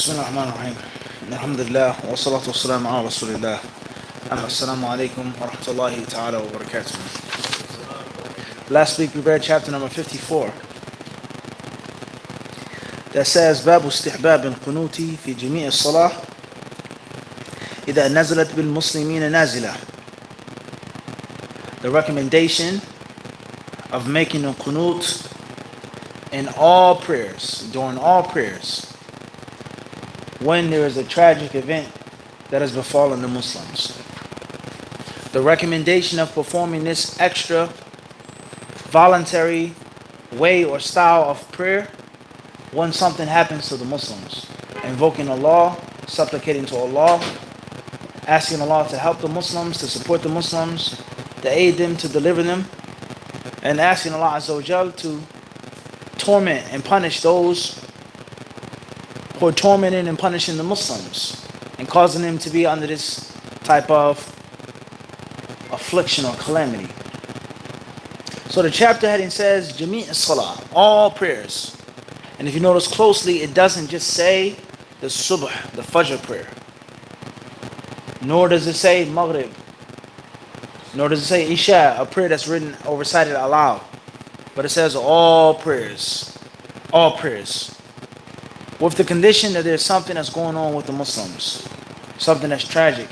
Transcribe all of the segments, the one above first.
بسم الله الرحمن الرحيم الحمد لله والصلاة والسلام على رسول الله السلام عليكم ورحمة الله تعالى وبركاته. Last week we read chapter number 54 that says باب استحباب القنوت في جميع الصلاة إذا نزلت بالمسلمين نازلة. The recommendation of making a qunut in all prayers, during all prayers, when there is a tragic event that has befallen the Muslims. The recommendation of performing this extra voluntary way or style of prayer when something happens to the Muslims. Invoking Allah, supplicating to Allah, asking Allah to help the Muslims, to support the Muslims, to aid them, to deliver them, and asking Allah Azza wa Jal to torment and punish those who are tormenting and punishing the Muslims and causing them to be under this type of affliction or calamity. So the chapter heading says Jami' as-Salah, all prayers. And if you notice closely, it doesn't just say the Subh, the Fajr prayer. Nor does it say Maghrib. Nor does it say Isha, a prayer that's written or recited aloud. But it says all prayers. All prayers. With the condition that there's something that's going on with the Muslims. Something that's tragic.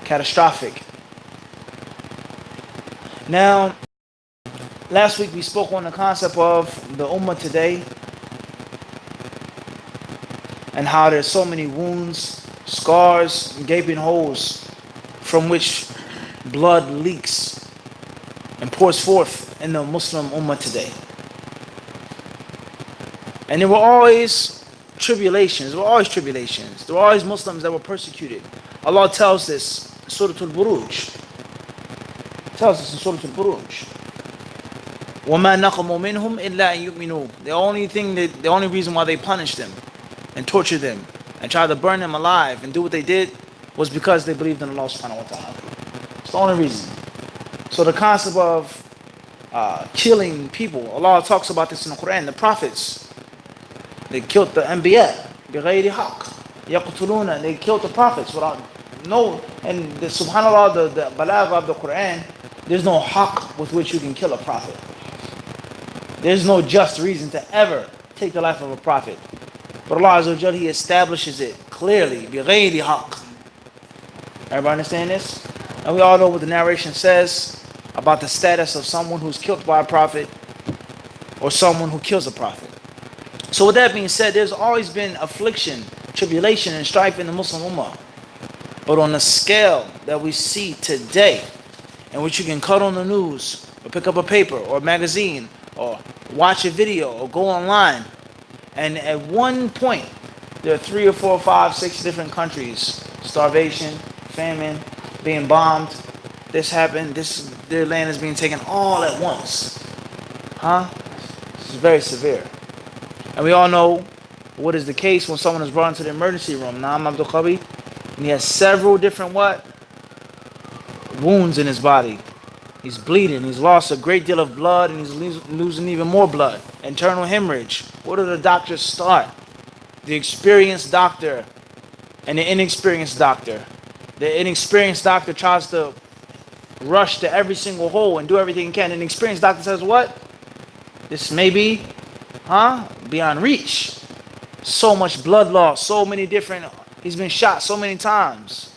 Catastrophic. Now, last week we spoke on the concept of the Ummah today. And how there's so many wounds, scars, gaping holes from which blood leaks and pours forth in the Muslim Ummah today. And there were always tribulations. There were always tribulations. There were always Muslims that were persecuted. Allah tells this in Surah Al-Buruj. Tells us in Surah Al-Buruj. وَمَا نَقَمُوا مِنْهُمْ إِلَّا أَن يُؤْمِنُوا. The only reason why they punished them and tortured them and tried to burn them alive and do what they did was because they believed in Allah subhanahu wa ta'ala. It's the only reason. So the concept of killing people, Allah talks about this in the Quran, the prophets. They killed the Anbiya, بِغَيْرِ حَقٍّ يَقْتُلُونَ. They killed the prophets without no, and the subhanAllah, the balagh of the Quran, there's no haqq with which you can kill a prophet. There's no just reason to ever take the life of a prophet. But Allah Azza wa Jal, He establishes it clearly, بِغَيْرِ حَقٍّ. Everybody understand this? And we all know what the narration says about the status of someone who's killed by a prophet or someone who kills a prophet. So with that being said, there's always been affliction, tribulation, and strife in the Muslim Ummah. But on the scale that we see today, in which you can cut on the news, or pick up a paper, or a magazine, or watch a video, or go online, and at one point, there are 3 or 4 or 5, 6 different countries, starvation, famine, being bombed, this happened, their land is being taken all at once. This is very severe. And we all know what is the case when someone is brought into the emergency room. Naam Abdul Qabi, and he has several different wounds in his body. He's bleeding. He's lost a great deal of blood, and he's losing even more blood. Internal hemorrhage. Where do the doctors start? The experienced doctor and the inexperienced doctor. The inexperienced doctor tries to rush to every single hole and do everything he can. And the experienced doctor says, what? This may be beyond reach. So much blood loss, so many different, he's been shot so many times.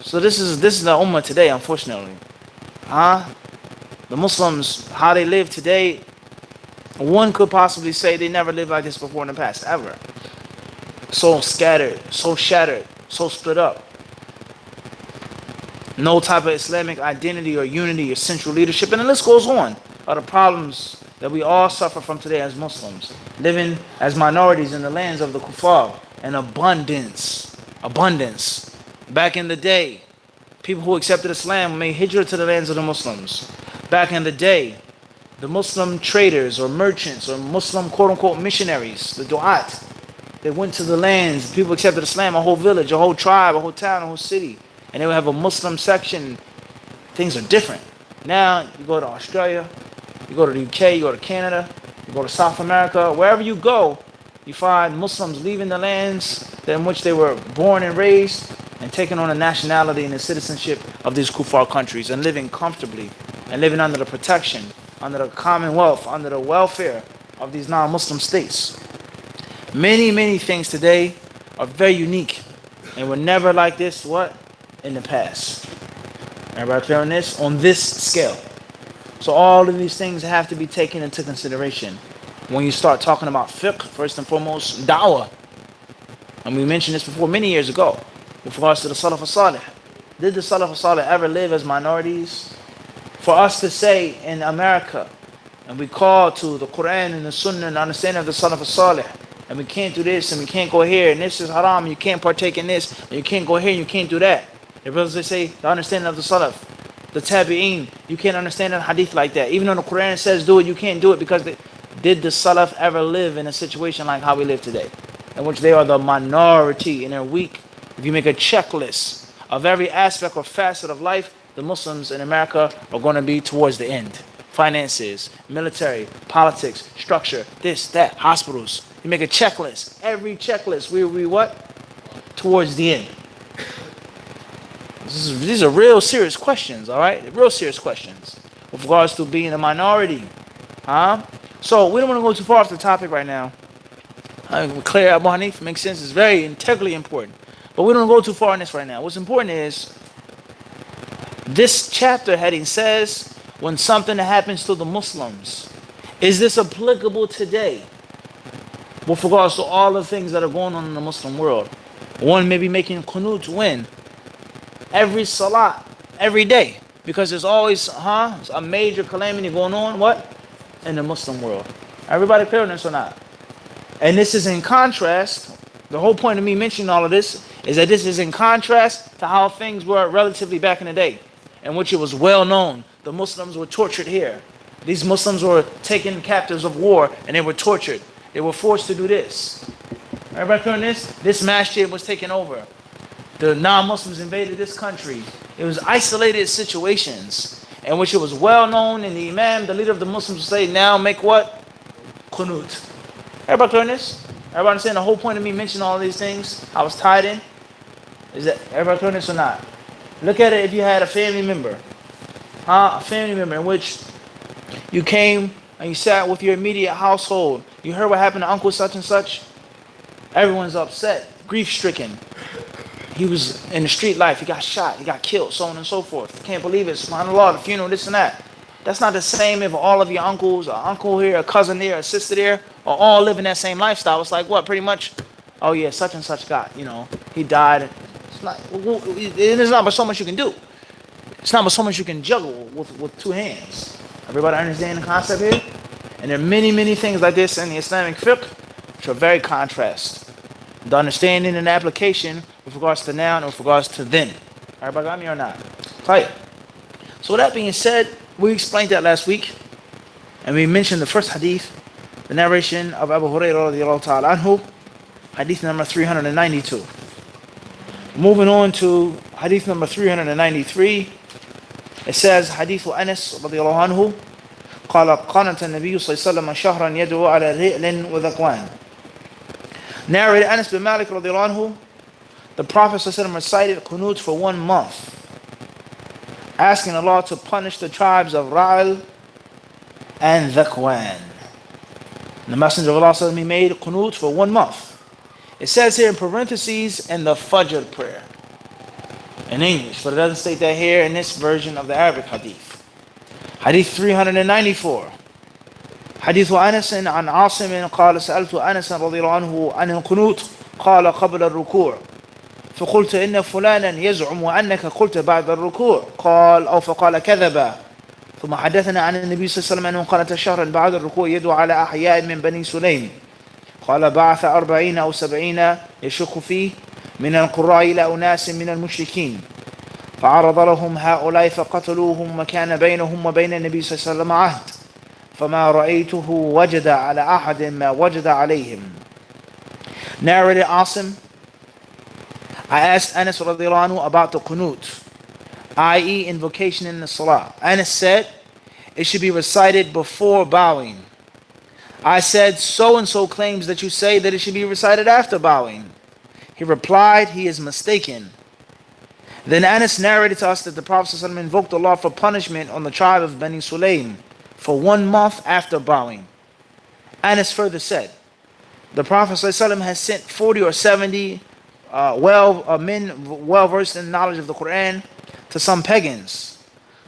So this is the Ummah today, unfortunately. The Muslims, how they live today, one could possibly say they never lived like this before in the past, ever. So scattered, so shattered, so split up. No type of Islamic identity or unity or central leadership, and the list goes on. Are the problems that we all suffer from today as Muslims, living as minorities in the lands of the kuffar, and abundance. Back in the day, people who accepted Islam made hijrah to the lands of the Muslims. Back in the day, the Muslim traders or merchants or Muslim quote-unquote missionaries, the du'at, they went to the lands, people accepted Islam, a whole village, a whole tribe, a whole town, a whole city, and they would have a Muslim section. Things are different. Now, you go to Australia, you go to the UK, you go to Canada, you go to South America, wherever you go, You find Muslims leaving the lands in which they were born and raised and taking on the nationality and the citizenship of these kuffar countries and living comfortably and living under the protection, under the commonwealth, under the welfare of these non-Muslim states. Many, many things today are very unique and were never like this, what? In the past. Everybody clear on this? On this scale. So all of these things have to be taken into consideration when you start talking about fiqh, first and foremost, da'wah. And we mentioned this before many years ago with regards to the Salaf al-Salih. Did the Salaf al-Salih ever live as minorities? For us to say in America, and we call to the Quran and the Sunnah and the understanding of the Salaf al-Salih, and we can't do this and we can't go here, and this is haram, and you can't partake in this, and you can't go here and you can't do that. The brothers, they say the understanding of the Salaf, the Tabi'een, you can't understand the Hadith like that. Even though the Quran says do it, you can't do it because did the Salaf ever live in a situation like how we live today? In which they are the minority and they're weak. If you make a checklist of every aspect or facet of life, the Muslims in America are going to be towards the end. Finances, military, politics, structure, this, that, hospitals. You make a checklist. Every checklist, we what? Towards the end. These are real serious questions, all right? Real serious questions with regards to being a minority. So we don't want to go too far off the topic right now. Clear Abu Hanif makes sense. It's very integrally important. But we don't go too far in this right now. What's important is this chapter heading says when something happens to the Muslims, is this applicable today with regards to all the things that are going on in the Muslim world? One may be making Qunut when? Every salat, every day. Because there's always a major calamity going on, what? In the Muslim world. Everybody clear on this or not? And this is in contrast. The whole point of me mentioning all of this is that this is in contrast to how things were relatively back in the day, in which it was well known the Muslims were tortured here. These Muslims were taken captives of war and they were tortured. They were forced to do this. Everybody clear on this? This masjid was taken over. The non-Muslims invaded this country. It was isolated situations in which it was well known, and the Imam, the leader of the Muslims, would say, now make what? Qunut. Everybody clear on this? Everybody understand the whole point of me mentioning all these things? I was tied in? Is that everybody clear on this or not? Look at it if you had a family member. A family member in which you came and you sat with your immediate household. You heard what happened to Uncle such and such. Everyone's upset, grief-stricken. He was in the street life. He got shot. He got killed, so on and so forth. Can't believe it. SubhanAllah, the funeral, this and that. That's not the same if all of your uncles, an uncle here, a cousin there, a sister there, are all living that same lifestyle. It's like what? Pretty much, oh yeah, such and such got, he died. There's not but so much you can do. It's not but so much you can juggle with two hands. Everybody understand the concept here? And there are many, many things like this in the Islamic fiqh which are very contrast. The understanding and the application with regards to now and with regards to then. Everybody got me or not? Right. So with that being said, we explained that last week. And we mentioned the first hadith, the narration of Abu Hurairah radiallahu ta'ala anhu, hadith number 392. Moving on to hadith number 393. It says, hadith Anas radiallahu anhu, قال قنت النبي صلى الله عليه وسلم شهرا يدعو على رئل وذكوان. Narrated Anas bin Malik radiallahu anhu, the Prophet ﷺ recited Qunut for 1 month, asking Allah to punish the tribes of Ra'al and Dhakwan. The Messenger of Allah ﷺ, he made Qunut for 1 month. It says here in parentheses, in the Fajr prayer. In English, but it doesn't state that here in this version of the Arabic hadith. Hadith 394. حديث أنس عن عاصم قال سألت أنس رضي الله عنه عن القنوت قال قبل الركوع فقلت إن فلانا يزعم أنك قلت بعد الركوع قال أو فقال كذبا ثم حدثنا عن النبي صلى الله عليه وسلم أنه قنت شهرا بعد الركوع يدعو على أحياء من بني سليم قال بعث 40 أو 70 يشك فيه من القراء إلى أناس من المشركين فعرض لهم هؤلاء فقتلوهم وكان بينهم وبين النبي صلى الله عليه وسلم عهد فما رأيته وجد على أحد ما وجد عليهم. Narrated Asim, I asked Anas radiallahu anhu about the Qunut, i.e. invocation in the Salah. Anas said, it should be recited before bowing. I said, so and so claims that you say that it should be recited after bowing. He replied, he is mistaken. Then Anas narrated to us that the Prophet ﷺ invoked Allah for punishment on the tribe of Bani Sulaym for 1 month after bowing. Anas further said, the Prophet ﷺ has sent 40 or 70 men well versed in knowledge of the Quran to some pagans,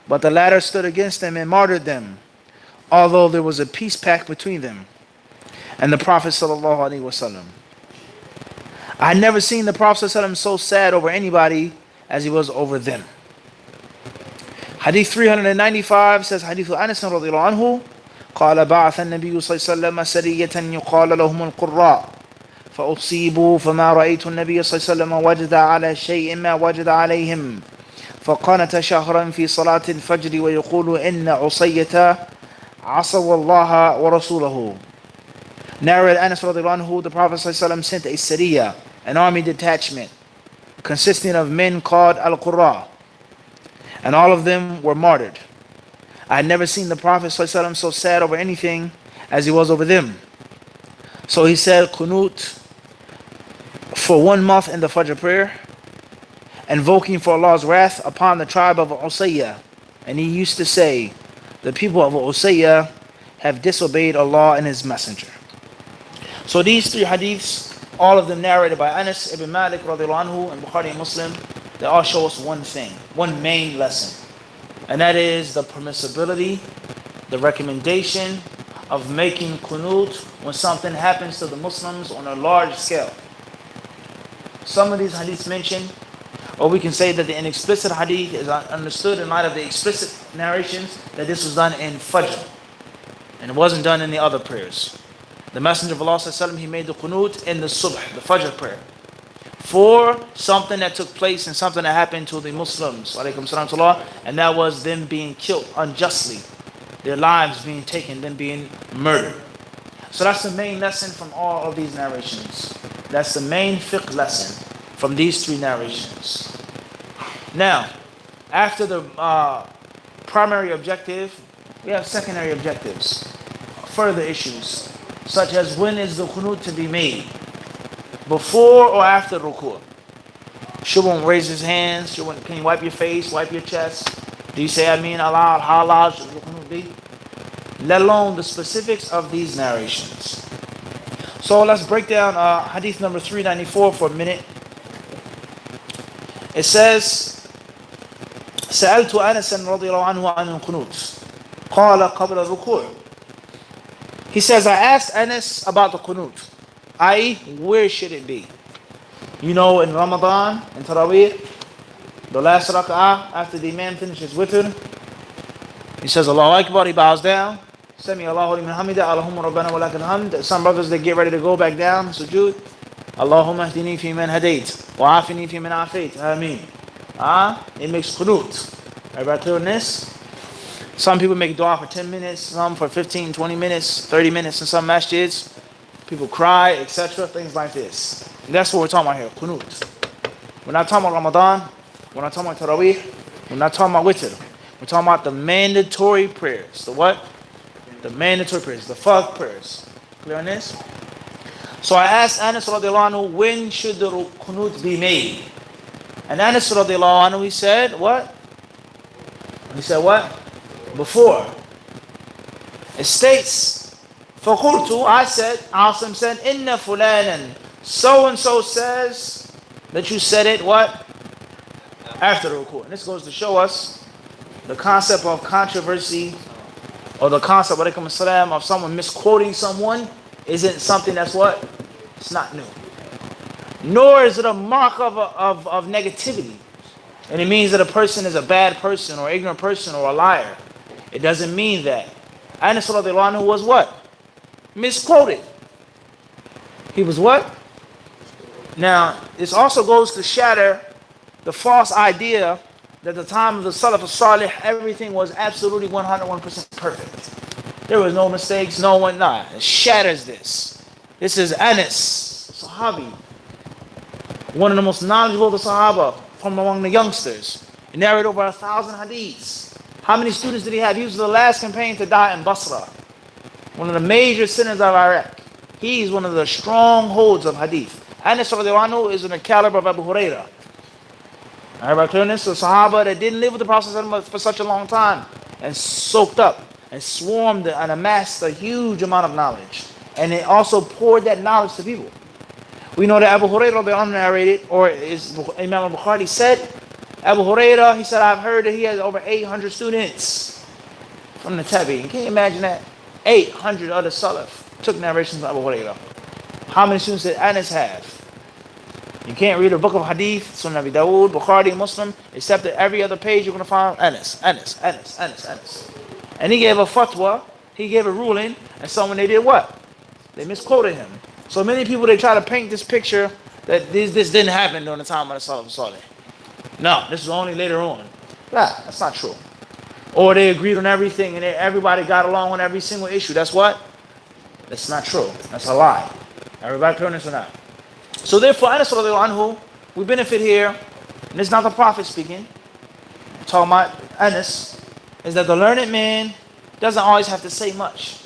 but the latter stood against them and martyred them, although there was a peace pact between them and the Prophet ﷺ. I had never seen the Prophet ﷺ so sad over anybody as he was over them. Hadith 395 says, Hadith Anas radiallahu anhu, قال بعث النبي صلى الله عليه وسلم سرية يقال لهم القراء فأصيبوا فما رأيت النبي صلى الله عليه وسلم وجد على شيء ما وجد عليهم فقنت شهرا في صلاة الفجر ويقول إن عصية عصوا الله ورسوله. Narrated Anas radiallahu anhu, the Prophet ﷺ sent a Sariya, an army detachment, consisting of men called Al-Qurra, and all of them were martyred. I had never seen the Prophet ﷺ so sad over anything as he was over them. So he said Qunut for 1 month in the Fajr prayer, invoking for Allah's wrath upon the tribe of Usayya. And he used to say, the people of Usayya have disobeyed Allah and His Messenger. So these 3 hadiths, all of them narrated by Anas ibn Malik radiallahu anhu and Bukhari and Muslim, they all show us one thing, one main lesson. And that is the permissibility, the recommendation of making Qunut when something happens to the Muslims on a large scale. Some of these hadiths mentioned, or we can say that the inexplicit hadith is understood in light of the explicit narrations that this was done in Fajr, and it wasn't done in the other prayers. The Messenger of Allah ﷺ, he made the Qunut in the Subh, the Fajr prayer, for something that took place and something that happened to the Muslims, and that was them being killed unjustly, their lives being taken, them being murdered. So that's the main lesson from all of these narrations. That's the main fiqh lesson from these 3 narrations. Now, after the primary objective, we have secondary objectives, further issues, such as when is the Qunut to be made? Before or after ruku'? Should one raise his hands? Can you wipe your face, wipe your chest? Do you say Ameen Allah, how loud should the Qunut be? Let alone the specifics of these narrations. So let's break down hadith number 394 for a minute. It says, سألت أنس رضي الله عنه عن القنوت قال قبل الركوع. He says, I asked Anas about the Qunut, i.e., where should it be? You know, in Ramadan, in Taraweeh, the last rak'ah after the Imam finishes witr, he says Allahu Akbar, he bows down, Sami Allahu liman hamida, Allahumma rabbana wa lakal hamd. Some brothers, they get ready to go back down, sujood. Allahumma ahdini fi man hadayt, wa afini fi man afayt, ameen. It makes Qunut. Everybody clear on this? Some people make dua for 10 minutes, some for 15, 20 minutes, 30 minutes in some masjids. People cry, etc. Things like this. And that's what we're talking about here, Qunut. We're not talking about Ramadan. We're not talking about Taraweeh. We're not talking about witr. We're talking about the mandatory prayers. The what? The mandatory prayers. The fard prayers. Clear on this? So I asked Anas radiallahu anhu, when should the Qunut be made? And Anas radiallahu anhu, he said, what? He said what? Before. It states, فَقُلْتُ, I said, Asim said, إِنَّ فُلَانًا, so-and-so says that you said it, what? After the ruku'. And this goes to show us the concept of controversy, or the concept, of someone misquoting someone, isn't something that's what? It's not new. Nor is it a mark of negativity. And it means that a person is a bad person, or ignorant person, or a liar. It doesn't mean that. Anas radiallahu anhu was what? Misquoted. He was what? Now, this also goes to shatter the false idea that at the time of the Salaf al-Salih, everything was absolutely 101% perfect. There was no mistakes, no one, nah. It shatters this. This is Anas, Sahabi, one of the most knowledgeable of the Sahaba from among the youngsters. He narrated over 1,000 hadiths. How many students did he have? He was the last companion to die in Basra. one of the major sinners of Iraq. He's one of the strongholds of Hadith. Anas radiallahu anhu is in the caliber of Abu Huraira. Everybody clear on this? The Sahaba that didn't live with the Prophet for such a long time and soaked up and swarmed and amassed a huge amount of knowledge. And they also poured that knowledge to people. We know that Abu Huraira narrated, or Imam Bukhari said, Abu Huraira, he said, I've heard that he has over 800 students from the Tabi'in. Can you imagine that? 800 other Salaf took narrations from Abu Huraira. How many students did Anas have? You can't read a book of Hadith, Sunan Abi Dawud, Bukhari and Muslim, except that every other page you're going to find Anas. And he gave a fatwa, he gave a ruling, and someone they did what? They misquoted him. So many people, they try to paint this picture that this didn't happen during the time of the Salaf Salih. No, this is only later on. Nah, that's not true. Or they agreed on everything and everybody got along on every single issue. That's what? That's not true. That's a lie. Everybody clear on this or not? So therefore, Anas radiallahu anhu, we benefit here, and this is not the Prophet speaking, I'm talking about Anas, is that the learned man doesn't always have to say much,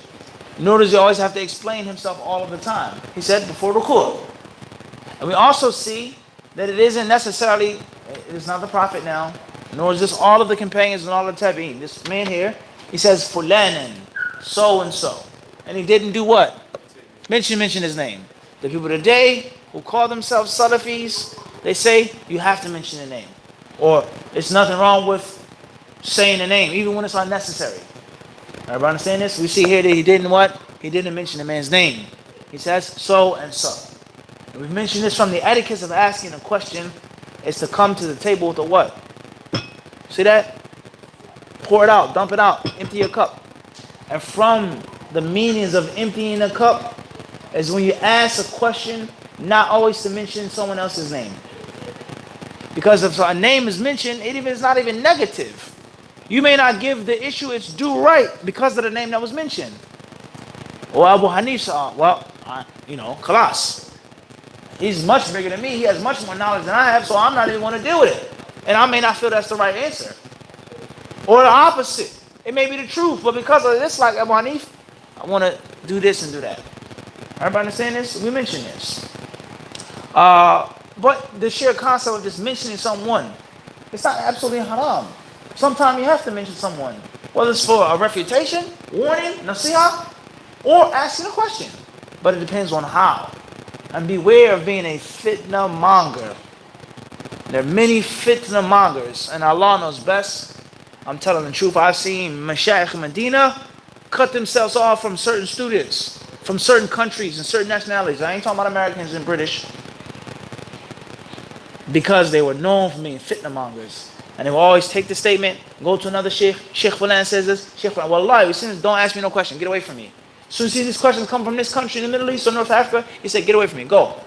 nor does he always have to explain himself all of the time. He said before ruku'. And we also see that it isn't necessarily, it's not the Prophet now, nor is this all of the companions and all of the tabi'in. This man here, he says fulanan, so and so. And he didn't do what? Mention his name. The people today who call themselves Salafis, they say you have to mention the name. Or it's nothing wrong with saying the name, even when it's unnecessary. Everybody understand this? We see here that he didn't what? He didn't mention the man's name. He says so and so. And we've mentioned this from the etiquette of asking a question is to come to the table with a what? See that? Pour it out, dump it out, empty your cup. And from the meanings of emptying a cup is when you ask a question, not always to mention someone else's name. Because if a name is mentioned, it's not even negative. You may not give the issue its due right because of the name that was mentioned. Or Abu Hanifa, Khalas. He's much bigger than me. He has much more knowledge than I have, so I'm not even going to deal with it. And I may not feel that's the right answer. Or the opposite. It may be the truth, but because of this, like Abu Hanif, I want to do this and do that. Everybody understand this? We mentioned this. But the sheer concept of just mentioning someone, it's not absolutely haram. Sometimes you have to mention someone, whether it's for a refutation, warning, nasiha, or asking a question. But it depends on how. And beware of being a fitna monger. There are many fitna mongers, and Allah knows best. I'm telling the truth. I've seen Mashayikh Medina cut themselves off from certain students, from certain countries and certain nationalities. I ain't talking about Americans and British. Because they were known for being fitna mongers. And they will always take the statement, go to another sheikh. Sheikh Fulan says this. Sheikh Fulan, wallahi, as soon as don't ask me no question, get away from me. As soon as these questions come from this country in the Middle East or North Africa, he said, get away from me, go.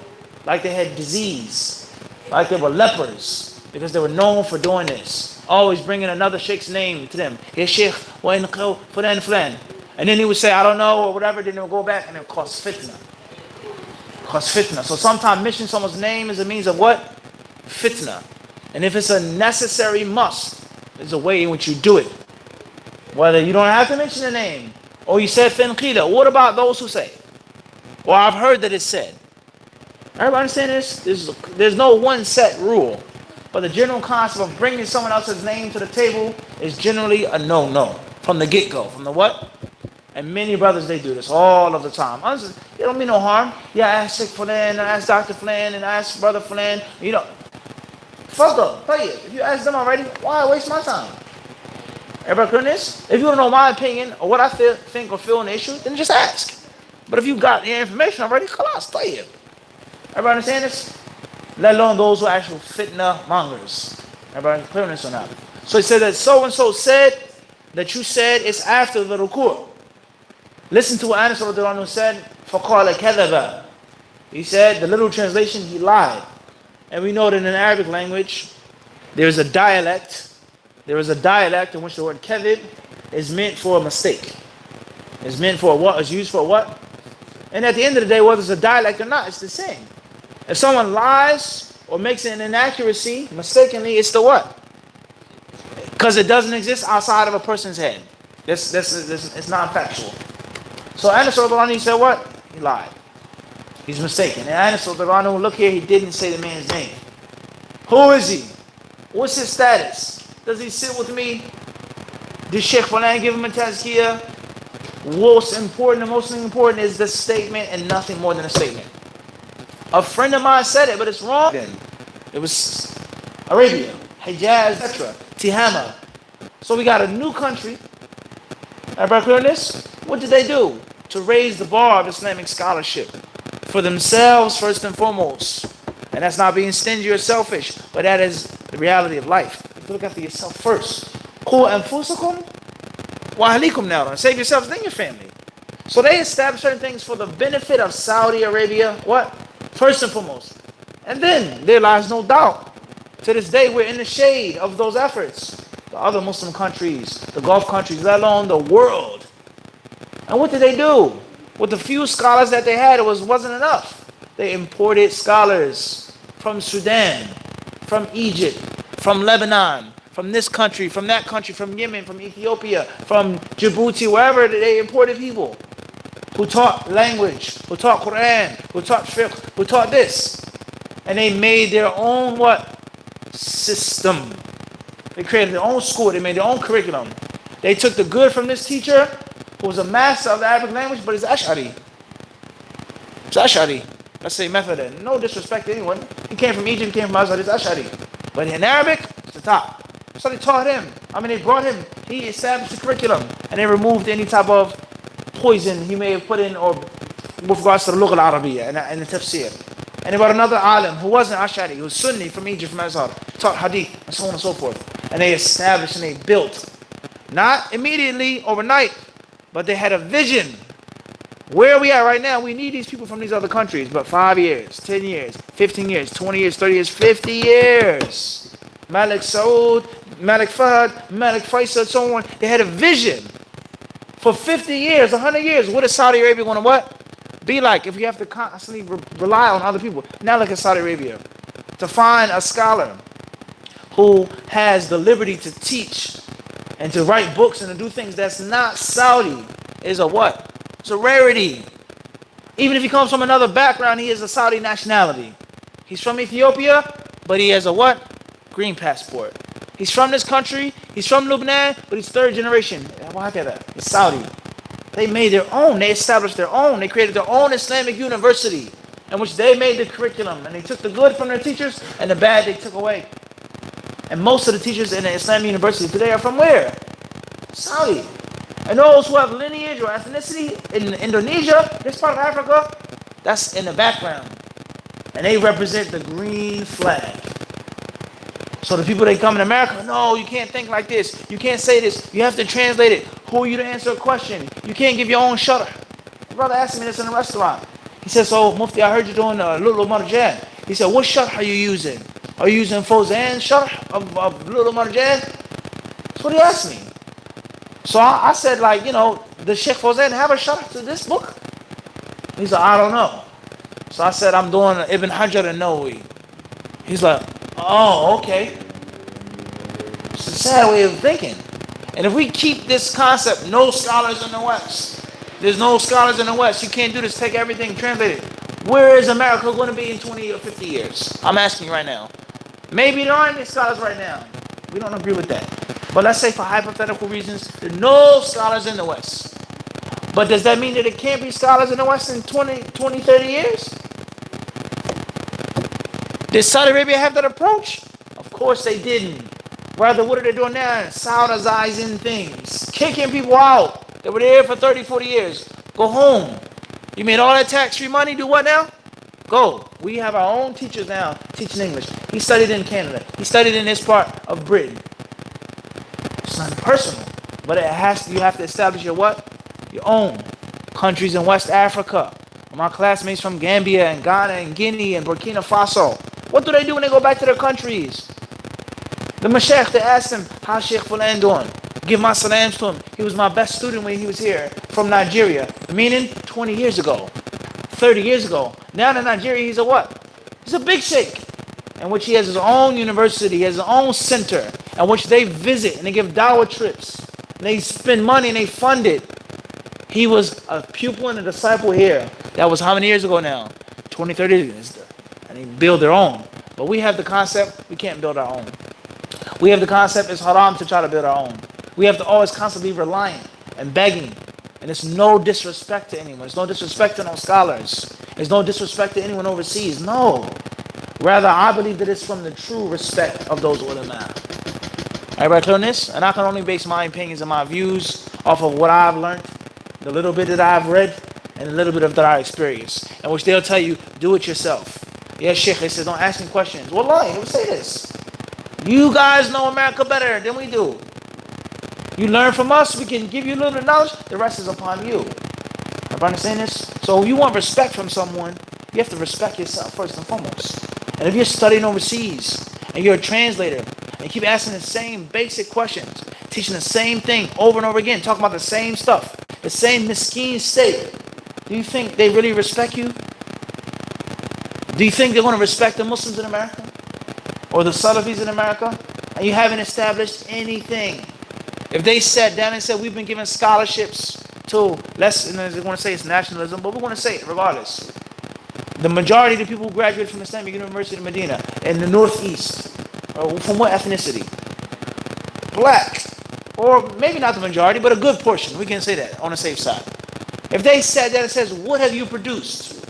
Like they had disease, like they were lepers, because they were known for doing this. Always bringing another sheikh's name to them. Hey sheikh, Fulan. And then he would say, I don't know, or whatever, then they would go back and it would cause fitna. So sometimes mentioning someone's name is a means of what? Fitna. And if it's a necessary must, there's a way in which you do it. Whether you don't have to mention the name, or you said fin qila. What about those who say? Or I've heard that it's said. Everybody understand this? There's no one set rule. But the general concept of bringing someone else's name to the table is generally a no-no. From the get-go. From the what? And many brothers, they do this all of the time. Honestly, it don't mean no harm. Yeah, ask Sheikh Fulan, and ask Dr. Fulan, and ask Brother Fulan. Fuck up, play it. If you ask them already, why waste my time? Everybody clear this? If you don't know my opinion or what I think or feel on the issue, then just ask. But if you got the information already, khalas, play it. Everybody understand this? Let alone those who are actual fitna mongers. Everybody clear this or not? So he said that so-and-so said that you said it's after the ruku'. Listen to what Anas radiallahu anhu said. فَقَالَ كَذَبَ. He said, the literal translation, he lied. And we know that in the Arabic language, there is a dialect. There is a dialect in which the word kadhib is meant for a mistake. It's meant for what? It's used for what? And at the end of the day, whether it's a dialect or not, it's the same. If someone lies or makes an inaccuracy, mistakenly, it's the what? Because it doesn't exist outside of a person's head. It's not factual. So Anas radiallahu anhu said what? He lied. He's mistaken. And Anas radiallahu anhu, look here, he didn't say the man's name. Who is he? What's his status? Does he sit with me? Did Sheikh Fulan give him a tazkiyah? What's important, the most important is the statement and nothing more than a statement. A friend of mine said it, but it's wrong. Then it was Arabia, Hijaz, etc. Tihama. So we got a new country. Everybody clear on this? What did they do to raise the bar of Islamic scholarship for themselves first and foremost? And that's not being stingy or selfish, but that is the reality of life. You have to look after yourself first. Qu anfusakum wa ahlikum now. Save yourselves, then your family. So they established certain things for the benefit of Saudi Arabia. What? First and foremost. And then there lies no doubt. To this day, we're in the shade of those efforts. The other Muslim countries, the Gulf countries, let alone the world. And what did they do? With the few scholars that they had, it wasn't enough. They imported scholars from Sudan, from Egypt, from Lebanon, from this country, from that country, from Yemen, from Ethiopia, from Djibouti, wherever they imported people who taught language, who taught Quran, who taught fiqh, who taught this. And they made their own what? System. They created their own school. They made their own curriculum. They took the good from this teacher who was a master of the Arabic language, but he's Ash'ari. It's Ash'ari. Let's say Methodist. No disrespect to anyone. He came from Egypt, he came from Azhar, it's Ash'ari. But in Arabic, it's the top. So they taught him. They brought him. He established the curriculum. And they removed any type of poison he may have put in or with regards to the Lugha al-Arabiya and the tafsir. And they brought another alim who wasn't Ash'ari, who was Sunni from Egypt, from Azhar, taught Hadith, and so on and so forth. And they established and they built. Not immediately, overnight, but they had a vision. Where we are right now, we need these people from these other countries, but 5 years, 10 years, 15 years, 20 years, 30 years, 50 years. Malik Saud, Malik Fahd, Malik Faisal, so on. They had a vision. For 50 years, 100 years, what is Saudi Arabia going to what? Be like if you have to constantly rely on other people. Now look at Saudi Arabia. To find a scholar who has the liberty to teach and to write books and to do things that's not Saudi is a what? It's a rarity. Even if he comes from another background, he is a Saudi nationality. He's from Ethiopia, but he has a what? Green passport. He's from this country, he's from Lebanon, but he's third generation. Why get that? It's Saudi. They made their own, they established their own, they created their own Islamic university in which they made the curriculum and they took the good from their teachers and the bad they took away. And most of the teachers in the Islamic university today are from where? Saudi. And those who have lineage or ethnicity in Indonesia, this part of Africa, that's in the background. And they represent the green flag. So the people that come in America, no, you can't think like this. You can't say this. You have to translate it. Who are you to answer a question? You can't give your own shutter. My brother asked me this in a restaurant. He said, so Mufti, I heard you doing wal-Marjan. He said, what shutter are you using? Are you using Fawzan's shutter of wal-Marjan? That's what he asked me. So I said, does Sheikh Fawzan have a shutter to this book? He said, I don't know. So I said, I'm doing Ibn Hajar and Nawawi. He's like, oh, okay. It's a sad way of thinking. And if we keep this concept, no scholars in the West. There's no scholars in the West. You can't do this. Take everything, translate it. Where is America going to be in 20 or 50 years? I'm asking you right now. Maybe there aren't any scholars right now. We don't agree with that. But let's say for hypothetical reasons, there are no scholars in the West. But does that mean that there can't be scholars in the West in 20, 30 years? Did Saudi Arabia have that approach? Of course they didn't. Rather, what are they doing now? Saudizing things. Kicking people out. They were there for 30, 40 years. Go home. You made all that tax-free money, do what now? Go. We have our own teachers now teaching English. He studied in Canada. He studied in this part of Britain. It's not personal. But you have to establish your what? Your own. Countries in West Africa. My classmates from Gambia and Ghana and Guinea and Burkina Faso. What do they do when they go back to their countries? The Mashaykh, they asked him, how's Sheikh Fulan doing? Give my salams to him. He was my best student when he was here from Nigeria. Meaning 20 years ago, 30 years ago. Now in Nigeria, he's a what? He's a big sheikh. In which he has his own university, he has his own center, in which they visit and they give dawah trips. And they spend money and they fund it. He was a pupil and a disciple here. That was how many years ago now? 20, 30 years ago. And they build their own. But we have the concept, we can't build our own. We have the concept, it's haram to try to build our own. We have to always constantly be reliant and begging. And it's no disrespect to anyone. It's no disrespect to no scholars. It's no disrespect to anyone overseas. No. Rather, I believe that it's from the true respect of those ulama. Everybody clear on this? And I can only base my opinions and my views off of what I've learned, the little bit that I've read, and a little bit of that I experienced. And which they'll tell you, do it yourself. Yes, Sheikh, they said, don't ask me questions. Wallahi, they would say this. You guys know America better than we do. You learn from us, we can give you a little bit of knowledge, the rest is upon you. Everybody understand this? So if you want respect from someone, you have to respect yourself first and foremost. And if you're studying overseas, and you're a translator, and you keep asking the same basic questions, teaching the same thing over and over again, talking about the same stuff, the same miskeen state, do you think they really respect you? Do you think they're going to respect the Muslims in America? Or the Salafis in America? And you haven't established anything. If they sat down and said, we've been given scholarships to, less, and they want to say it's nationalism, but we're going to say it regardless. The majority of the people who graduated from Islamic University of Medina in the Northeast, from what ethnicity? Black. Or maybe not the majority, but a good portion. We can say that on the safe side. If they sat down and says, what have you produced?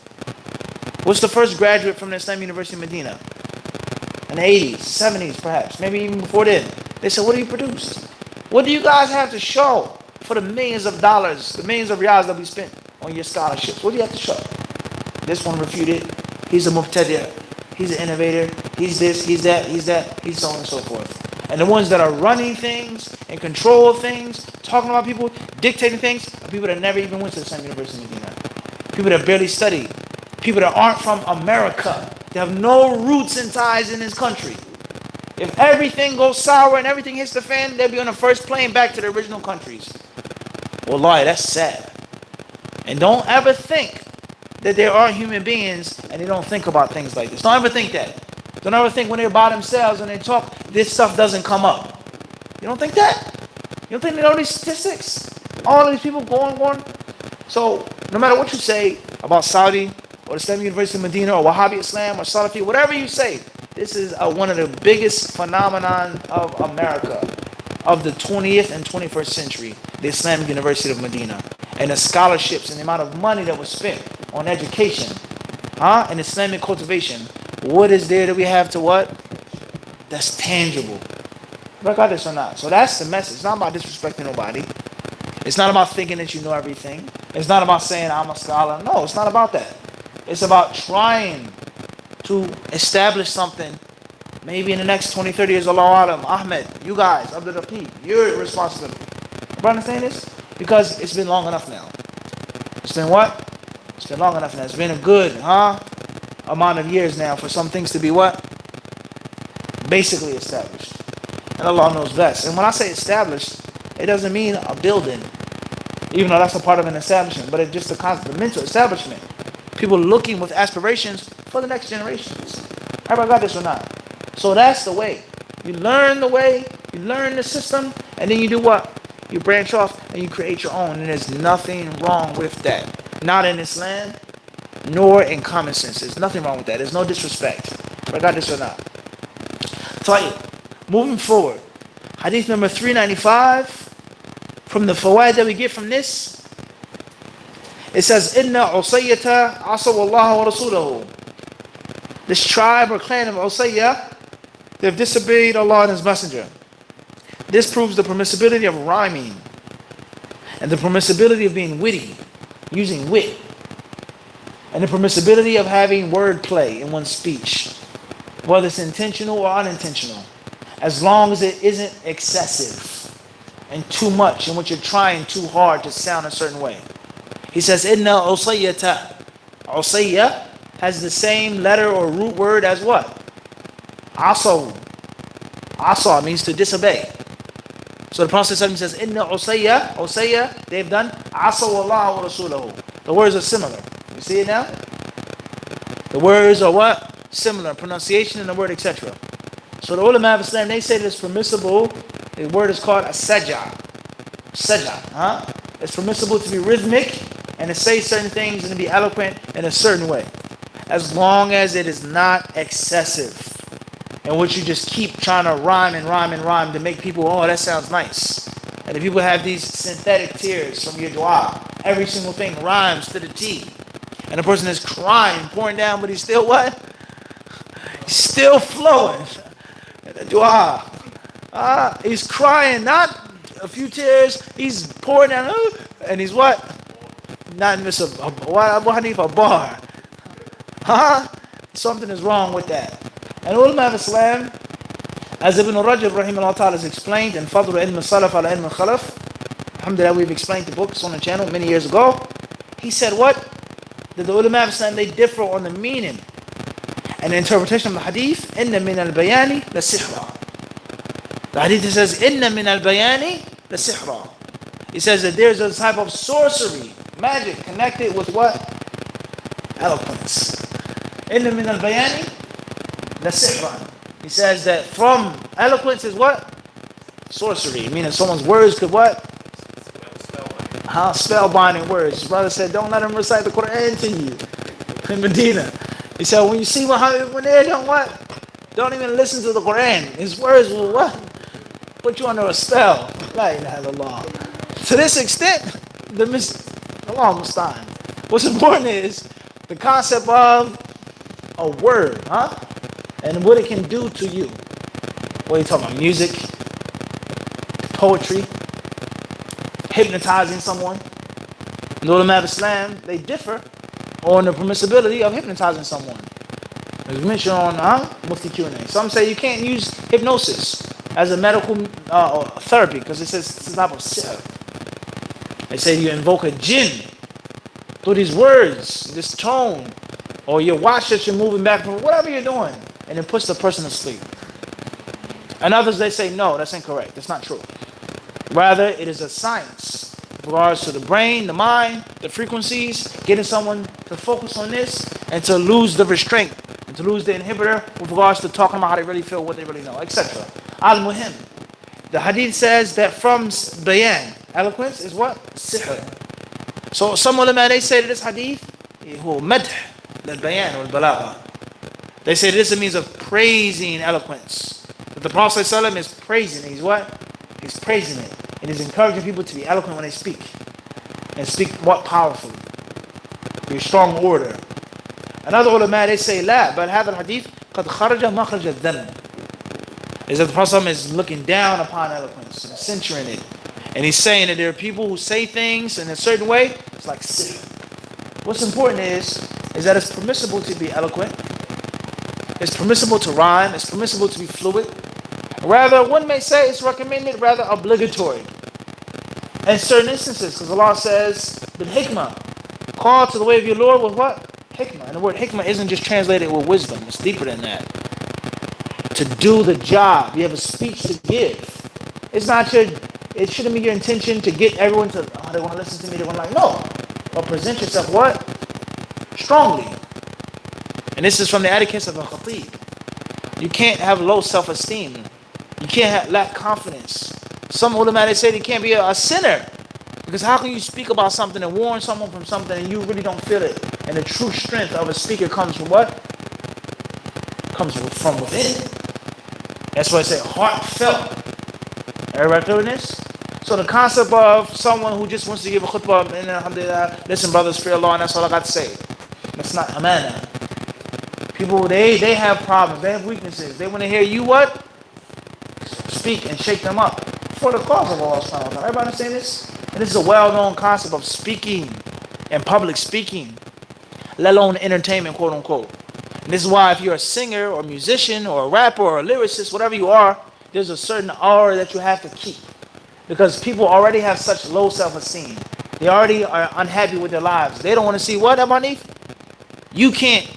What's the first graduate from the Islamic University of Medina? In the 80s, 70s perhaps, maybe even before then. They said, what have you produced? What do you guys have to show for the millions of dollars, the millions of riyals that we spent on your scholarships? What do you have to show? This one refuted. He's a muqtadi'. He's an innovator. He's this, he's that, he's so on and so forth. And the ones that are running things and control things, talking about people, dictating things, are people that never even went to the same University of Medina. People that barely studied. People that aren't from America. They have no roots and ties in this country. If everything goes sour and everything hits the fan, they'll be on the first plane back to their original countries. Wallahi, that's sad. And don't ever think that there are human beings and they don't think about things like this. Don't ever think that. Don't ever think when they're by themselves and they talk, this stuff doesn't come up. You don't think that? You don't think they know these statistics? All these people going. So, no matter what you say about Saudi or the Islamic University of Medina or Wahhabi Islam or Salafi, whatever you say, this is one of the biggest phenomenon of America, of the 20th and 21st century, the Islamic University of Medina. And the scholarships and the amount of money that was spent on education, and Islamic cultivation. What is there that we have to what? That's tangible. Got this or not? So that's the message. It's not about disrespecting nobody. It's not about thinking that you know everything. It's not about saying I'm a scholar. No, it's not about that. It's about trying to establish something. Maybe in the next 20, 30 years, Allah Alam, Ahmed, you guys, Abdul Raqib, you're responsible. You understand this? Because it's been long enough now. It's been what? It's been long enough now. It's been a good, amount of years now for some things to be what? Basically established. And Allah knows best. And when I say established, it doesn't mean a building, even though that's a part of an establishment, but it's just the mental establishment. People looking with aspirations for the next generations. Everybody got this or not? So that's the way. You learn the way, you learn the system, and then you do what? You branch off and you create your own. And there's nothing wrong with that. Not in Islam, nor in common sense. There's nothing wrong with that. There's no disrespect. Everybody got this or not? Tayyib. Moving forward. Hadith number 395. From the fawaid that we get from this, it says, Inna Usayyata asaw Allah wa Rasulahu. This tribe or clan of Usayya, they've disobeyed Allah and His Messenger. This proves the permissibility of rhyming and the permissibility of being witty, using wit, and the permissibility of having wordplay in one's speech, whether it's intentional or unintentional, as long as it isn't excessive and too much in which you're trying too hard to sound a certain way. He says, Inna Usayyata. Usayya has the same letter or root word as what? Asaw. Asaw means to disobey. So the Prophet says, Inna Usayya, they've done asaw Allah wa Rasulahu. The words are similar. You see it now? The words are what? Similar. Pronunciation and the word, etc. So the ulama of Islam, they say that it's permissible. The word is called a saj'a. Saj'a, It's permissible to be rhythmic and to say certain things and to be eloquent in a certain way, as long as it is not excessive, in which you just keep trying to rhyme and rhyme and rhyme to make people, oh, that sounds nice. And if people have these synthetic tears from your dua, every single thing rhymes to the T. And the person is crying, pouring down, but he's still what? He's still flowing. The dua. He's crying, not a few tears, he's pouring down, and he's what? Not miss a bar. Something is wrong with that. And ulama of Islam, as Ibn Rajab rahimahullah ta'ala has explained in Fadl ilm al-Salaf ala ilm al-Khalaf, alhamdulillah, we've explained the books on the channel many years ago. He said what? That the ulama of Islam, they differ on the meaning and the interpretation of the hadith. Inna min al-bayani la sihra. The hadith says, Inna min al-bayani la sihra. He says that there's a type of sorcery, magic, connected with what? Eloquence. Inna min al-bayani la sihra. He says that from eloquence is what? Sorcery. Meaning someone's words could what? Spellbinding words. His brother said, don't let him recite the Quran to you in Medina. He said, when you see Muhammad, when they don't what? Don't even listen to the Quran. His words will what? Put you under a spell. La ilaha illallah. To this extent, Allah musta'an. What's important is the concept of a word, and what it can do to you. What are you talking about? Music, poetry, hypnotizing someone. The ulama of Islam, they differ on the permissibility of hypnotizing someone. As we mentioned on Mufti Q&A. Some say you can't use hypnosis as a medical therapy because it says it's a type of sihr. They say you invoke a jinn through these words, this tone, or your watch that you're moving back from, whatever you're doing, and it puts the person to sleep. And others, they say, no, that's incorrect. That's not true. Rather, it is a science with regards to the brain, the mind, the frequencies, getting someone to focus on this and to lose the restraint and to lose the inhibitor with regards to talking about how they really feel, what they really know, etc. Al-Muhim. The hadith says that from bayan, eloquence is what? Sihr. So some ulama, they say that this hadith, madh lil-bayan wal-balagha. They say this means of praising eloquence. That the Prophet ﷺ is praising it. He's what? He's praising it. And he's encouraging people to be eloquent when they speak. And speak what? Powerfully. Be a strong order. Another ulama, they say, لا, بل هذا الحديث قد خرج مخرج الذم. Is that the Prophet ﷺ is looking down upon eloquence and censuring it. And he's saying that there are people who say things in a certain way. It's like sihr. What's important is that it's permissible to be eloquent. It's permissible to rhyme. It's permissible to be fluid. Rather, one may say it's recommended, rather obligatory. In certain instances, because Allah says, bil hikmah, call to the way of your Lord with what? Hikmah. And the word hikmah isn't just translated with wisdom. It's deeper than that. To do the job. You have a speech to give. It shouldn't be your intention to get everyone to, they want to listen to me, they want to like, no. But present yourself what? Strongly. And this is from the etiquette of a khatib. You can't have low self-esteem. You can't lack confidence. Some ulama, they say you can't be a sinner. Because how can you speak about something and warn someone from something and you really don't feel it? And the true strength of a speaker comes from what? Comes from within. That's why I say heartfelt. Everybody clear with this? So the concept of someone who just wants to give a khutbah and alhamdulillah, listen brothers, fear Allah, and that's all I got to say. That's not amana. People, they have problems. They have weaknesses. They want to hear you what? Speak and shake them up for the cause of Allah subhanahu wa ta'ala. Everybody understand this? And this is a well-known concept of speaking and public speaking, let alone entertainment, quote unquote. And this is why if you're a singer or musician or a rapper or a lyricist, whatever you are, there's a certain aura that you have to keep. Because people already have such low self-esteem. They already are unhappy with their lives. They don't want to see what, Amanif? You can't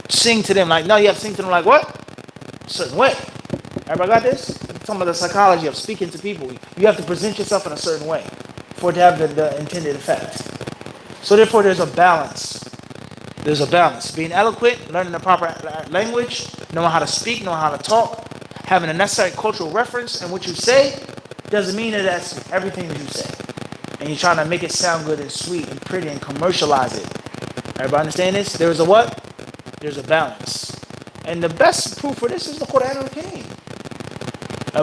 sing to them like, no, you have to sing to them like what? A certain way. Everybody got this? Some of the psychology of speaking to people. You have to present yourself in a certain way for it to have the intended effect. So therefore there's a balance. There's a balance. Being eloquent, learning the proper language, knowing how to speak, knowing how to talk, having a necessary cultural reference in what you say, doesn't mean that that's everything that you say. and you're trying to make it sound good and sweet and pretty and commercialize it. Everybody understand this? There is a what? There's a balance. And the best proof for this is the Quran al-Kareem.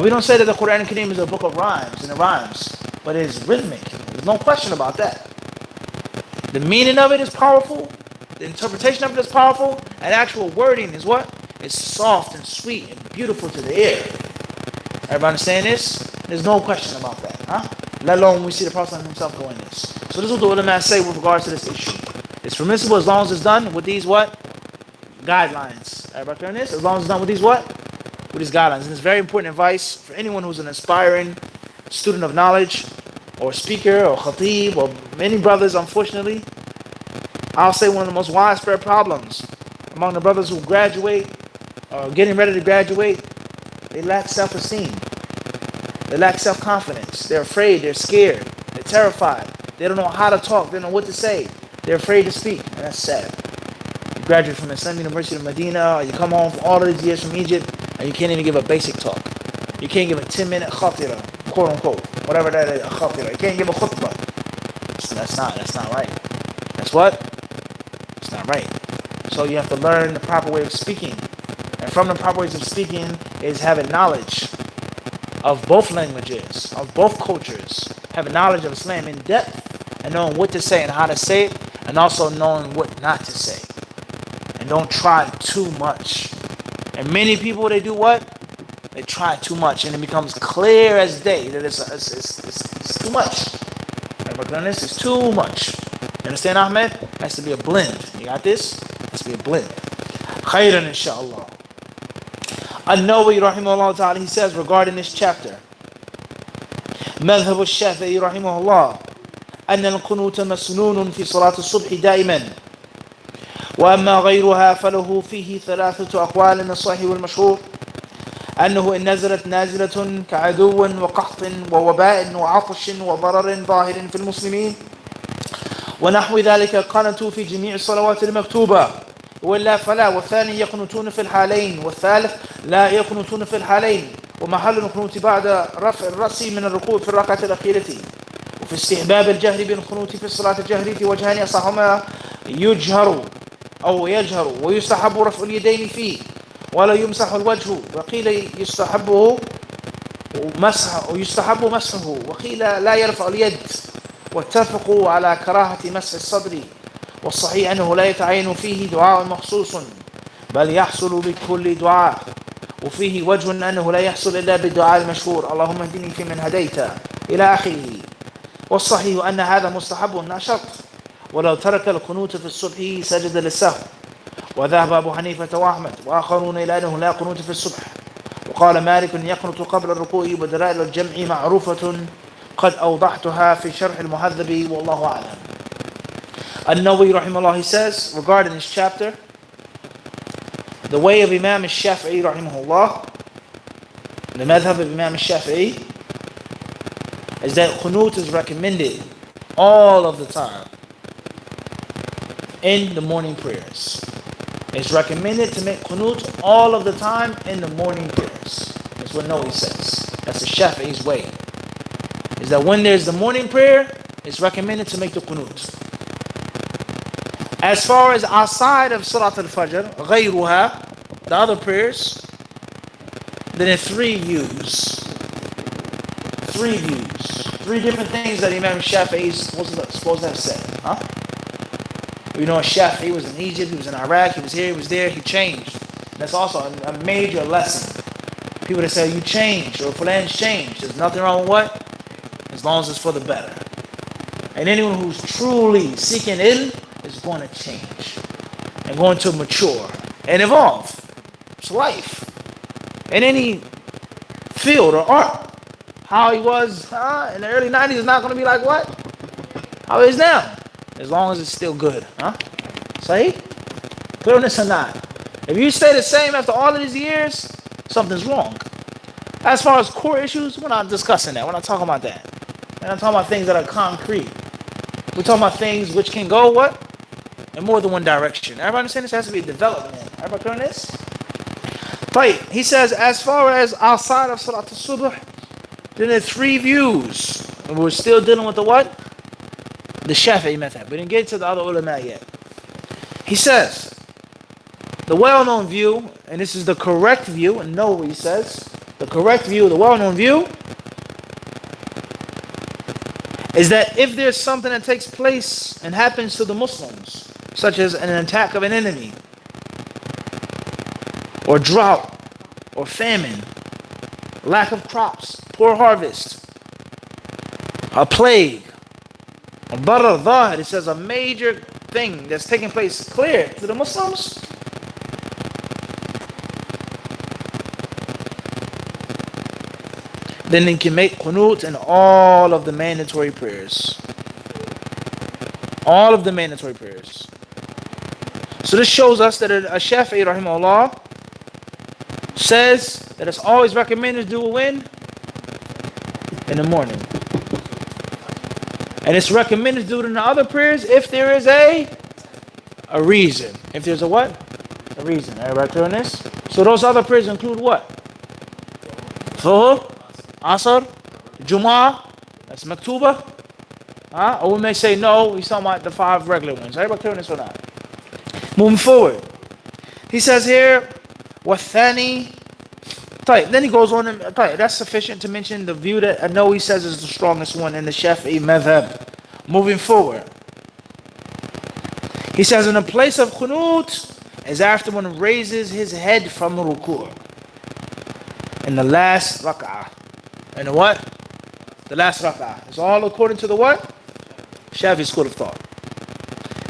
We don't say that the Quran al-Kareem is a book of rhymes and it rhymes, but it is rhythmic. There's no question about that. The meaning of it is powerful, the interpretation of it is powerful, and actual wording is what? It's soft and sweet and beautiful to the ear. Everybody understand this? There's no question about that, huh? Let alone when we see the Prophet himself doing this. So this is what the ulama say with regards to this issue. It's permissible as long as it's done with these what? Guidelines. Everybody clear on this? As long as it's done with these what? With these guidelines. And it's very important advice for anyone who's an aspiring student of knowledge, or speaker, or khatib, or many brothers, unfortunately. I'll say one of the most widespread problems among the brothers who graduate, or getting ready to graduate, they lack self-esteem. They lack self-confidence. They're afraid, they're scared, they're terrified. They don't know how to talk, they don't know what to say. They're afraid to speak, and that's sad. You graduate from the Islamic University of Medina, or you come home from all of these years from Egypt, and you can't even give a basic talk. You can't give a 10-minute khatira, quote unquote, whatever that is, a khatira. You can't give a khutbah. That's not right. That's what? It's not right. So you have to learn the proper way of speaking. And from the proper ways of speaking is having knowledge of both languages, of both cultures, having knowledge of Islam in depth, and knowing what to say and how to say it, and also knowing what not to say. And don't try too much. And many people, they do what? They try too much, and it becomes clear as day that it's too much. It's too much. You understand, Ahmed? It has to be a blend. You got this? It has to be a blend. Khairan, inshallah. An-Nawawi rahimahullah ta'ala, he says regarding this chapter, مذهب الشافعي رحمه الله أن القنوت مسنون في صلاة الصبح دائما وأما غيرها فله فيه ثلاثة أقوال الصحيح والمشهور أنه إن نزلت نازلة كعدو وقحط ووباء وعطش وضرر ظاهر في المسلمين ونحو ذلك قنتوا في جميع الصلوات المكتوبة وإلا فلا. والثاني يقنتون في الحالين والثالث لا يقنتون في الحالين. ومحل القنوت بعد رفع الرأس من الركوع في الركعة الأخيرة. وفي استحباب الجهر بالقنوت في الصلاة الجهرية وجهان أصحهما يجهر ويستحب رفع اليدين فيه ولا يمسح الوجه وقيل يستحب مسحه وقيل لا يرفع اليد. واتفقوا على كراهة مسح الصدر والصحيح أنه لا يتعين فيه دعاء مخصوص بل يحصل بكل دعاء. وفيه وجه أنه لا يحصل إلا بالدعاء المشهور اللهم اهدني فيمن هديت إلى آخره. والصحيح أن هذا مستحب لا شرط. ولو ترك القنوت في الصبح سجد للسهو. وذهب أبو حنيفة وأحمد وآخرون إلى أنه لا قنوت في الصبح. وقال مالك يقنط قبل الركوع ودلائل الجمع معروفة قد أوضحتها في شرح المهذب والله أعلم. An-Nawawi rahimahullah, he says regarding this chapter, the way of Imam al-Shafi'i rahimahullah, the madhab of Imam al-Shafi'i, is that qunut is recommended all of the time in the morning prayers. It's recommended to make qunut all of the time in the morning prayers. That's what Nawawi says. That's the Shafi'i's way. Is that when there's the morning prayer, it's recommended to make the qunut. As far as outside of Salat al-Fajr, غيرها, the other prayers, then there are three views. Three different things that Imam Shafi'i is supposed to have said. Huh? We know Shafi'i was in Egypt, he was in Iraq, he was here, he was there, he changed. That's also a major lesson. People that say, you changed, or Fulan's changed. There's nothing wrong with what? As long as it's for the better. And anyone who's truly seeking ilm is going to change and going to mature and evolve. It's life. In any field or art, how he was in the early 90s is not going to be like what? How he is now. As long as it's still good. Say? Clear on this or not? If you stay the same after all of these years, something's wrong. As far as core issues, we're not discussing that. We're not talking about that. We're not talking about things that are concrete. We're talking about things which can go what? In more than one direction. Everybody understand this? Has to be a development. Everybody clear on this? Right. He says, as far as outside of Salat al-Subh, then there are three views. And we're still dealing with the what? The Shafi'i madhab. We didn't get to the other ulama yet. He says, the well-known view, and this is the correct view, and know what he says, the correct view, the well-known view, is that if there's something that takes place and happens to the Muslims, such as an attack of an enemy, or drought, or famine, lack of crops, poor harvest, a plague, a darar dhahir, it says a major thing that's taking place clear to the Muslims, then they can make qunut in all of the mandatory prayers. All of the mandatory prayers. So this shows us that a Shafi'i rahimahullah says that it's always recommended to do it when? In the morning. And it's recommended to do it in the other prayers if there is a reason. If there's a what? A reason. Everybody clear on this? So those other prayers include what? Dhuhr, Asr, Jumu'ah, that's Maktuba. Or we may say no, he's talking about the 5 regular ones. Everybody clear on this or not? Moving forward. He says here, وَالثَّانِي. Then he goes on, and that's sufficient to mention the view that I know he says is the strongest one in the Shafi'i madhab. Moving forward. He says in the place of qunut is after one raises his head from ruku'. In the last rak'ah. And the what? The last rak'ah. It's all according to the what? Shafi'i school of thought.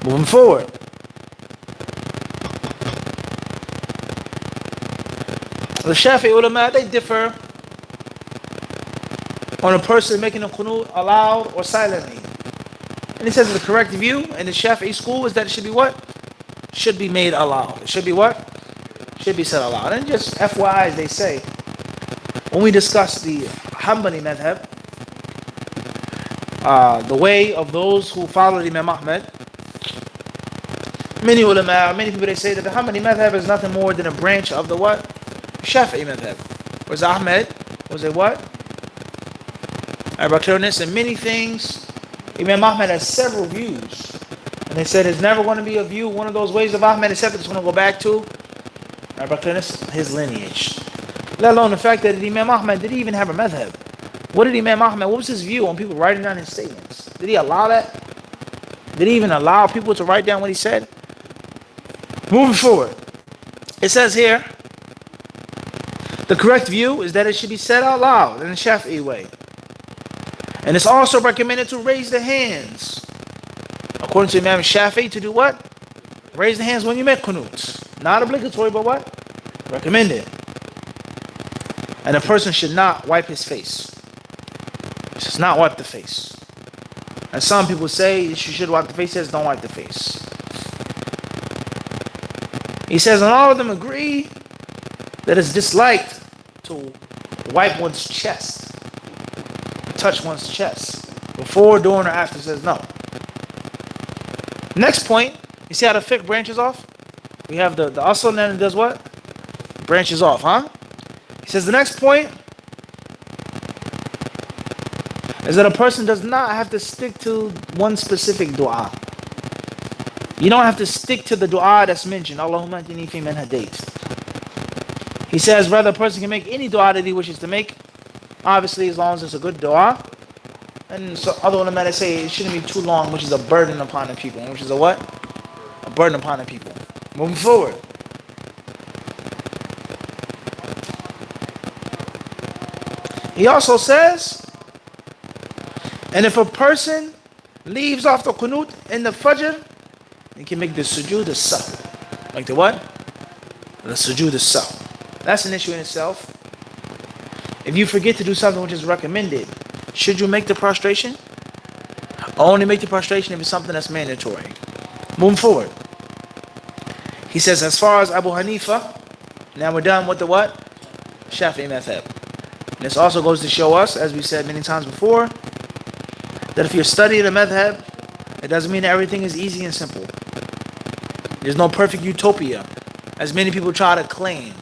Moving forward. The Shafi'i ulama, they differ on a person making a qunut aloud or silently. And he says the correct view in the Shafi'i school is that it should be what? Should be made aloud. It should be what? Should be said aloud. And just FYI, as they say, when we discuss the Hanbali madhab, the way of those who follow Imam Ahmad, many ulama, many people, they say that the Hanbali madhab is nothing more than a branch of the what? Shafi'i madhab. Was Ahmed? Was it what? Clearness and many things. Imam Ahmed has several views. And they said there's never going to be a view, one of those ways of Ahmed, except it's going to go back to his lineage. Let alone the fact that Imam Ahmed didn't even have a madhab. What did Imam Ahmed, what was his view on people writing down his statements? Did he allow that? Did he even allow people to write down what he said? Moving forward. It says here, the correct view is that it should be said out loud in the Shafi'i way. And it's also recommended to raise the hands. According to Imam Shafi'i, to do what? Raise the hands when you make qunut. Not obligatory, but what? Recommended. And a person should not wipe his face. He says not wipe the face. And some people say you should wipe the face. He says don't wipe the face. He says, and all of them agree that it's disliked to wipe one's chest, touch one's chest, before, during, or after. Says no. Next point, you see how the fiqh branches off? We have the asl, and then it does what? Branches off, huh? He says the next point is that a person does not have to stick to one specific dua. You don't have to stick to the dua that's mentioned. Allahumma ahdini fi man hadayt. He says rather a person can make any dua that he wishes to make. Obviously, as long as it's a good dua. And so other ulama they say it shouldn't be too long, which is a burden upon the people. Which is a what? A burden upon the people. Moving forward. He also says, and if a person leaves off the qunut in the fajr, he can make the sujood as-sahw. Like the what? The sujood as-sahw. That's an issue in itself. If you forget to do something which is recommended, should you make the prostration? Only make the prostration if it's something that's mandatory. Moving forward. He says, as far as Abu Hanifa, now we're done with the what? Shafi'i madhab. And this also goes to show us, as we said many times before, that if you're studying a madhab, it doesn't mean that everything is easy and simple. There's no perfect utopia, as many people try to claim.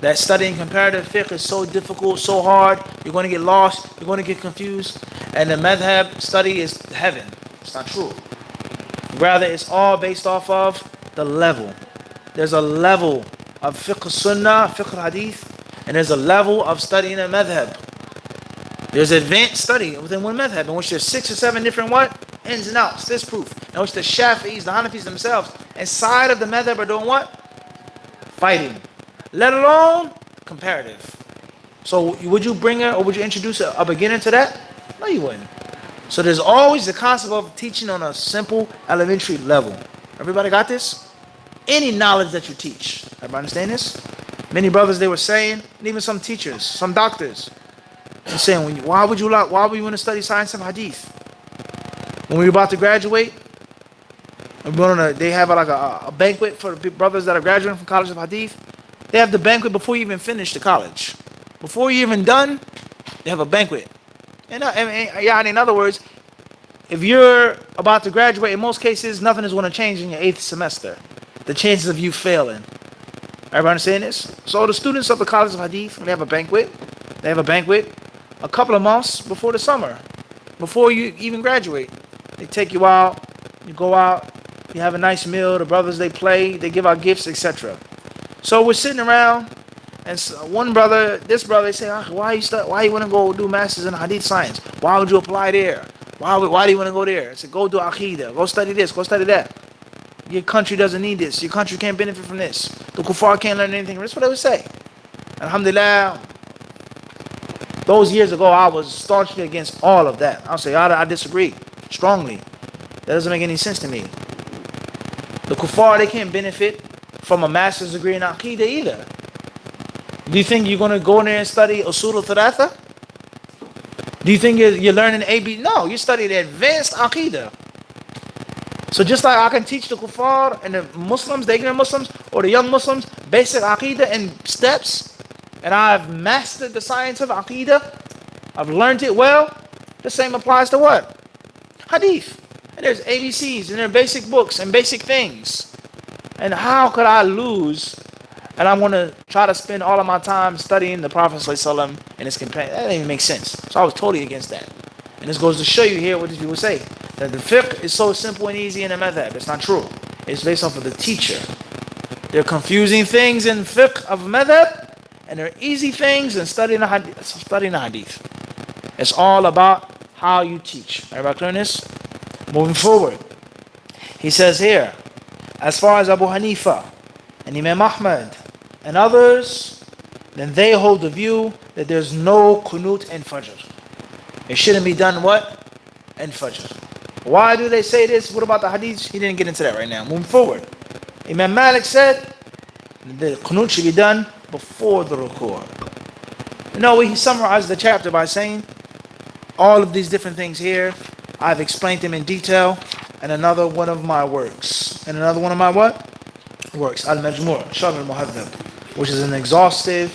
That studying comparative fiqh is so difficult, so hard, you're going to get lost, you're going to get confused, and the madhab study is heaven. It's not true. Rather, it's all based off of the level. There's a level of fiqh sunnah, fiqh hadith, and there's a level of studying a madhab. There's advanced study within one madhab in which there's 6 or 7 different what? Ins and outs, this proof. In which the Shafi'is, the Hanafis themselves, inside of the madhab are doing what? Fighting. Let alone comparative. So would you bring her or would you introduce a beginner to that? No, you wouldn't. So there's always the concept of teaching on a simple elementary level. Everybody got this? Any knowledge that you teach. Everybody understand this? Many brothers, they were saying, and even some teachers, some doctors, they're saying, why would you want to study science of hadith? When we were about to graduate, they have like a banquet for the brothers that are graduating from College of Hadith. They have the banquet before you even finish the college. Before you're even done, they have a banquet. And in other words, if you're about to graduate, in most cases, nothing is going to change in your 8th semester. The chances of you failing. Everybody understand this? So the students of the College of Hadith, when they have a banquet a couple of months before the summer, before you even graduate. They take you out, you go out, you have a nice meal, the brothers, they play, they give out gifts, etc. So we're sitting around, and this brother, they say, why you want to go do masters in hadith science? Why would you apply there? Why do you want to go there? I said, go do aqidah, go study this, go study that. Your country doesn't need this. Your country can't benefit from this. The kuffar can't learn anything. That's what they would say. Alhamdulillah, those years ago, I was staunchly against all of that. I'll say, I disagree strongly. That doesn't make any sense to me. The kuffar, they can't benefit from a master's degree in aqidah either. Do you think you're going to go in there and study usul al-thalatha? Do you think you're learning AB? No, you study the advanced aqidah. So just like I can teach the kuffar and the Muslims, the ignorant Muslims, or the young Muslims, basic aqidah in steps, and I've mastered the science of aqidah, I've learned it well, the same applies to what? Hadith. And there's ABCs, and there are basic books and basic things. And how could I lose, and I'm going to try to spend all of my time studying the Prophet ﷺ and his companions? That doesn't even make sense. So I was totally against that. And this goes to show you here what these people say. That the fiqh is so simple and easy in the madhab. It's not true. It's based off of the teacher. There are confusing things in fiqh of madhab, and there are easy things in studying the hadith. It's all about how you teach. Everybody clear on this? Moving forward. He says here, as far as Abu Hanifa and Imam Ahmad and others, then they hold the view that there's no Qunut in Fajr. It shouldn't be done what? In Fajr. Why do they say this? What about the hadiths? He didn't get into that right now. Moving forward. Imam Malik said the Qunut should be done before the ruku'. He summarized the chapter by saying all of these different things here, I've explained them in detail in another one of my works. In another one of my what? Works. Al-Majmu' Sharh al-Muhadhab, which is an exhaustive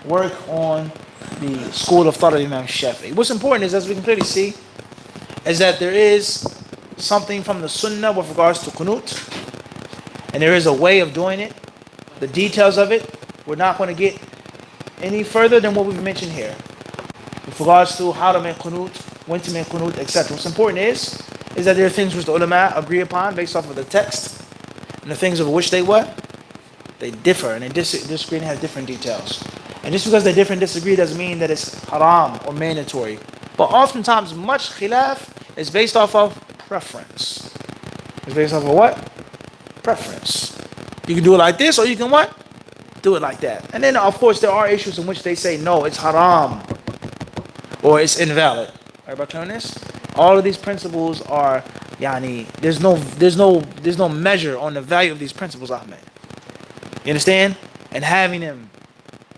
work on the school of thought of Imam Shafi'i. What's important is, as we can clearly see, is that there is something from the Sunnah with regards to Qunut, and there is a way of doing it. The details of it, we're not going to get any further than what we've mentioned here. With regards to how to make Qunut, when to make Qunut, etc. What's important is that there are things which the ulama agree upon based off of the text, and the things of which they what? They differ, and they disagree and have different details. And just because they differ and disagree doesn't mean that it's haram or mandatory. But oftentimes, much khilaf is based off of preference. It's based off of what? Preference. You can do it like this, or you can what? Do it like that. And then, of course, there are issues in which they say, no, it's haram, or it's invalid. Everybody clear on this? All of these principles are, there's no measure on the value of these principles, Ahmed. You understand? And having them,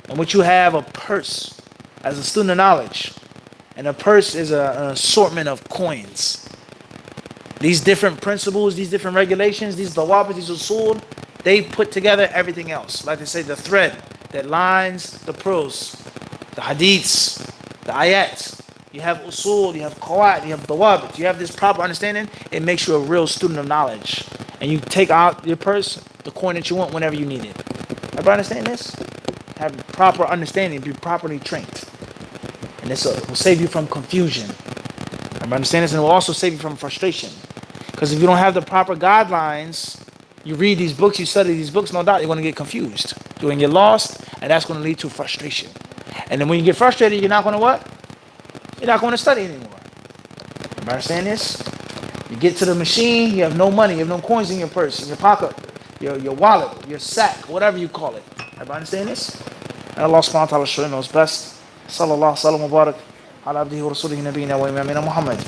in which you have a purse as a student of knowledge. And a purse is an assortment of coins. These different principles, these different regulations, these dawabit, these usul, they put together everything else. Like they say, the thread that lines the prose, the hadiths, the ayats. You have usul, you have qawaid, you have dawabit. You have this proper understanding. It makes you a real student of knowledge. And you take out your purse, the coin that you want whenever you need it. Everybody understand this? Have proper understanding, be properly trained. And this will save you from confusion. Everybody understand this? And it will also save you from frustration. Because if you don't have the proper guidelines, you read these books, you study these books, no doubt you're going to get confused. You're going to get lost, and that's going to lead to frustration. And then when you get frustrated, you're not going to what? You're not going to study anymore. Am I understand this? You get to the machine, you have no money, you have no coins in your purse, in your pocket, your wallet, your sack, whatever you call it. Everybody understand this? And Allah subhanahu wa ta'ala knows best. Sallallahu sallam wa barak ala abdihi wa rasulihi nabiyina wa imamina Muhammad.